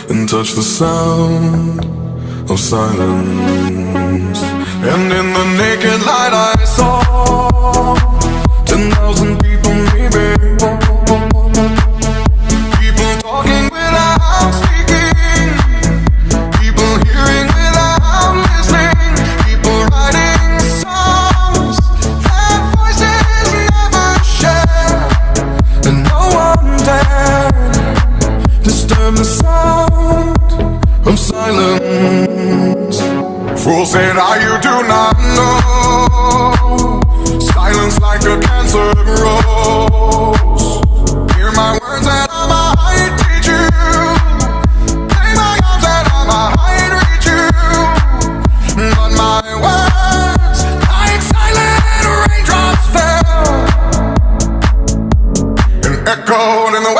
and touch the sound of silence. And in the naked light I saw 10,000 people, maybe. People talking without speaking, people hearing without listening, people writing songs that voices never share, and no one dared disturb the sound of silence. Fool said, you do not know. Silence like a cancer grows.